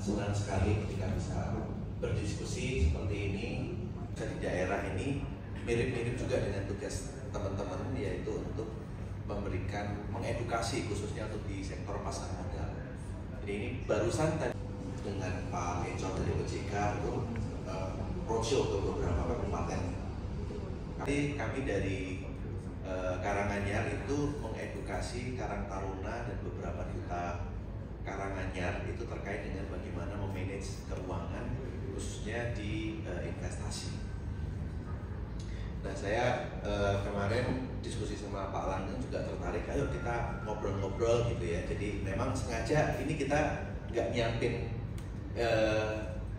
senang sekali ketika bisa berdiskusi seperti ini. Di daerah ini mirip-mirip juga dengan tugas teman-teman, yaitu untuk memberikan mengedukasi khususnya untuk di sektor pasar modal. Jadi ini barusan tadi dengan Pak Encor dari OJK untuk roadshow ke beberapa kabupaten. Kami dari Karanganyar itu mengedukasi Karang Taruna dan beberapa duta Karanganyar itu terkait dengan bagaimana memanage keuangan khususnya di investasi. Nah, saya kemarin diskusi sama Pak Langgeng juga tertarik, ayo kita ngobrol-ngobrol gitu ya. Jadi memang sengaja ini kita nggak nyiapin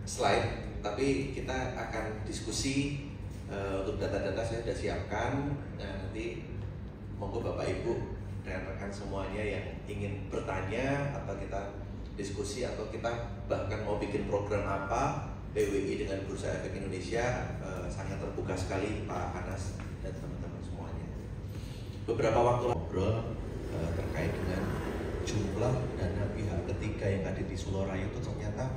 slide, tapi kita akan diskusi. Untuk data-data saya sudah siapkan. Nah, nanti monggo Bapak Ibu dan rekan semuanya yang ingin bertanya atau kita diskusi atau kita bahkan mau bikin program apa, BWI dengan Bursa Efek Indonesia sangat terbuka sekali Pak Anas dan teman-teman semuanya. Beberapa waktu ngobrol terkait dengan jumlah dana pihak ketiga yang ada di Suloraya itu ternyata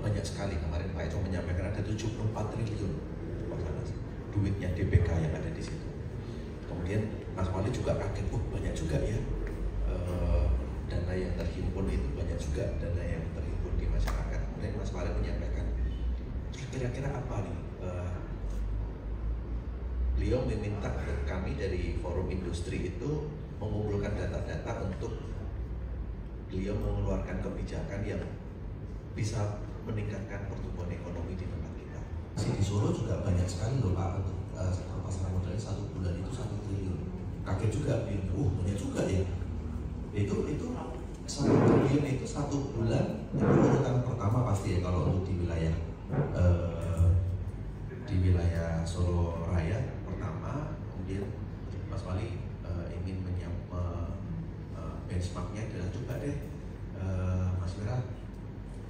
banyak sekali. Kemarin Pak Eco menyampaikan ada 74 triliun duitnya DPK yang ada di situ. Kemudian Mas Wali juga kaget, banyak juga ya dana yang terhimpun itu, banyak juga dana yang terhimpun di masyarakat. Kemudian Mas Wali menyampaikan, kira-kira apa nih? Beliau meminta kami dari forum industri itu mengumpulkan data-data untuk beliau mengeluarkan kebijakan yang bisa meningkatkan pertumbuhan ekonomi di tempat kita. Di Solo juga banyak sekali loh Pak, untuk sektor pasar modalnya 1 bulan itu 1 triliun. Kaget juga, banyak juga ya. Itu 1 triliun itu 1 bulan, itu urutan pertama pasti ya kalau untuk di wilayah Solo Raya pertama. Kemudian Mas Wali ingin benchmarknya adalah coba deh Mas Mira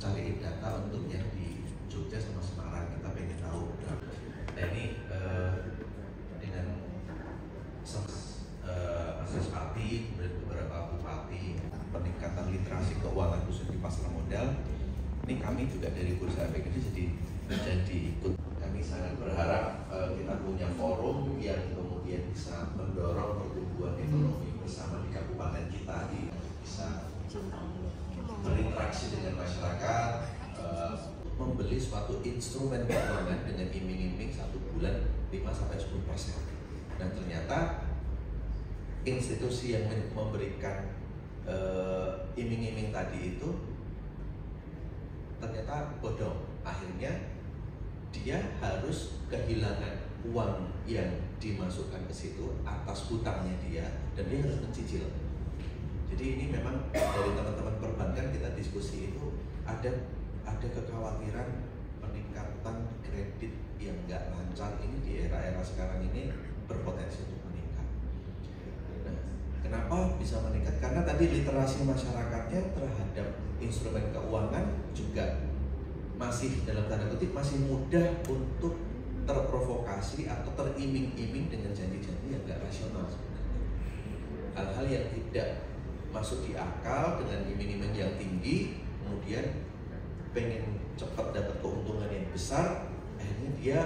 cariin data untuk yang di Jogja sama Semarang, kita pengen tahu. Nah ini dengan Mas Pati, kemudian beberapa bupati, peningkatan literasi keuangan khusus di pasar modal. Ini kami juga dari Bursa Efek ini jadi ikut. Kami sangat berharap kita punya forum yang kemudian bisa mendorong pertumbuhan ekonomi bersama di kabupaten kita, bisa berinteraksi dengan masyarakat, membeli suatu instrumen keuangan dengan iming-iming 1 bulan 5-10%. Dan ternyata institusi yang memberikan iming-iming tadi itu ternyata bodong. Akhirnya dia harus kehilangan uang yang dimasukkan ke situ atas hutangnya dia, dan dia harus mencicil. Jadi ini memang dari teman-teman perbankan kita diskusi itu ada kekhawatiran peningkatan kredit yang nggak lancar ini di era-era sekarang ini berpotensi untuk meningkat. Nah, kenapa bisa meningkat? Karena tadi literasi masyarakatnya terhadap instrumen keuangan juga masih dalam tanda kutip masih mudah untuk terprovokasi atau teriming-iming dengan janji-janji yang nggak rasional sebenarnya. Hal-hal yang tidak masuk di akal dengan iming-iming yang tinggi, kemudian pengen cepat dapat keuntungan yang besar, akhirnya dia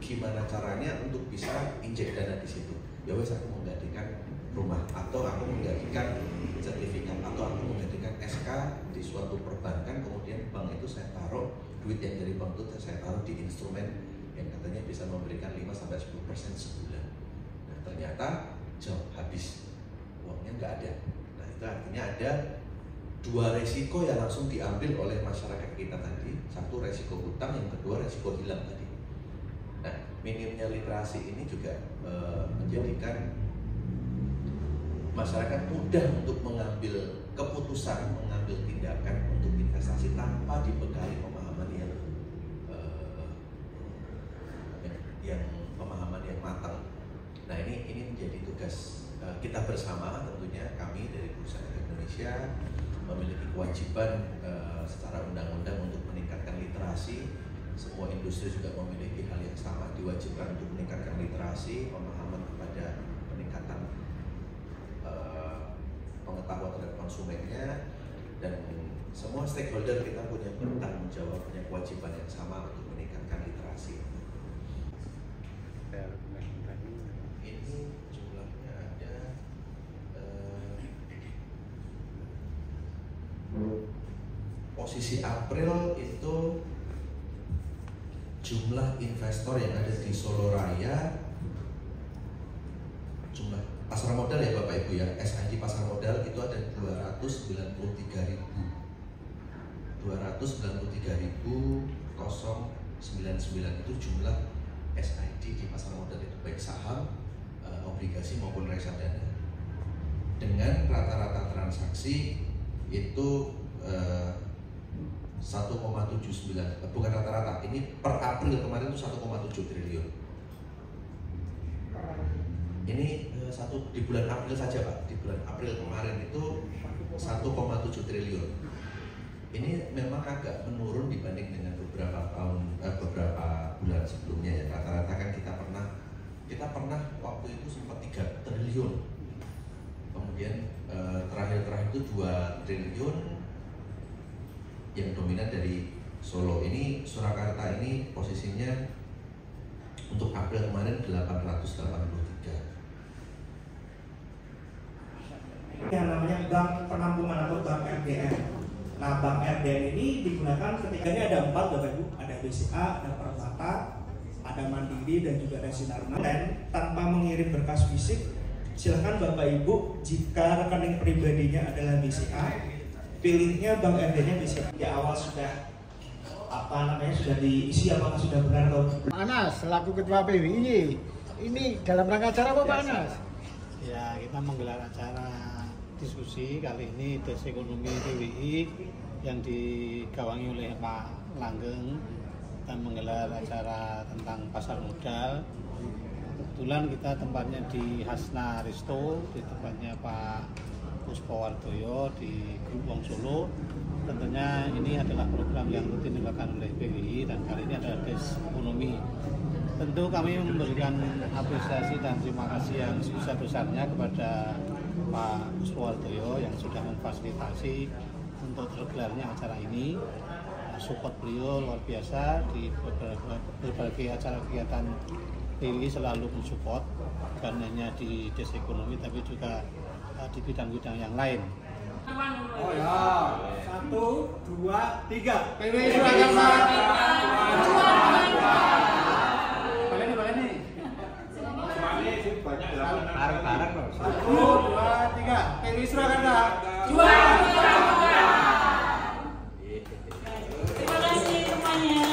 gimana caranya untuk bisa injek dana di situ. Ya wes, aku menggantikan rumah, atau aku menggantikan sertifikat, atau aku menggantikan SK di suatu perbankan, kemudian bank itu saya taruh duit yang dari bank itu saya taruh di instrumen yang katanya bisa memberikan 5-10% sebulan. Nah ternyata jauh habis, uangnya nggak ada. Nah itu artinya ada 2 resiko yang langsung diambil oleh masyarakat kita tadi. Satu resiko hutang, yang kedua resiko hilang tadi. Nah minimnya literasi ini juga menjadikan masyarakat mudah untuk mengambil keputusan, mengambil tindakan untuk investasi tanpa dibekali pemahaman pemahaman yang matang. Nah ini menjadi tugas kita bersama, tentunya kami dari Bursa Efek Indonesia memiliki kewajiban secara undang-undang untuk meningkatkan literasi. Semua industri juga memiliki hal yang sama, diwajibkan untuk meningkatkan literasi, pemahaman kepada peningkatan pengetahuan terhadap konsumennya. Dan semua stakeholder kita punya tanggung jawab, punya kewajiban yang sama untuk meningkatkan literasi. Ini jumlahnya ada posisi April itu jumlah investor yang ada di Solo Raya, jumlah pasar modal ya Bapak Ibu ya, SID pasar modal itu ada 293.099 itu jumlah SID di pasar modal itu, baik saham, obligasi maupun reksadana. Dengan rata-rata transaksi itu 1,79, bukan rata-rata, ini per April kemarin itu 1,7 triliun. Ini di bulan April saja Pak, di bulan April kemarin itu 1,7 triliun. Ini memang agak menurun dibanding dengan beberapa bulan sebelumnya ya. Rata-rata kan kita pernah waktu itu sempat 3 triliun. Kemudian terakhir itu 2 triliun yang dominan dari Solo. Ini Surakarta ini posisinya untuk April kemarin 883. Yang namanya bank penampungan atau bank RDN. Nah, bank RDN ini digunakan ketika ini ada 4 Bapak Ibu, ada BCA, ada Permata, ada Mandiri dan juga ada Sinarmas. Dan tanpa mengirim berkas fisik, silakan Bapak Ibu jika rekening pribadinya adalah BCA, pilihnya bank RDN-nya BCA. Di awal sudah sudah diisi apakah sudah benar atau Anas selaku Ketua PWI ini dalam rangka acara apa Pak Anas? Ya, kita menggelar acara diskusi kali ini Des Ekonomi PWI yang digawangi oleh Pak Langgeng. Kita menggelar acara tentang pasar modal. Kebetulan kita tempatnya di Hasna Risto, di tempatnya Pak Puspowardoyo di Grup Wong Solo. Tentunya ini adalah program yang rutin dilakukan oleh PWI dan kali ini adalah Des Ekonomi. Tentu kami memberikan apresiasi dan terima kasih yang sebesar-besarnya kepada Pak Puspowardoyo yang sudah memfasilitasi untuk tergelarnya acara ini. Support beliau luar biasa di berbagai acara kegiatan PWI selalu mensupport, bukan hanya di Des Ekonomi tapi juga di bidang-bidang yang lain. Oh ya, 1, 2, 3. PWI Surakarta. Bareng-bareng loh. 1, 2, 3. PWI Surakarta. Terima kasih semuanya.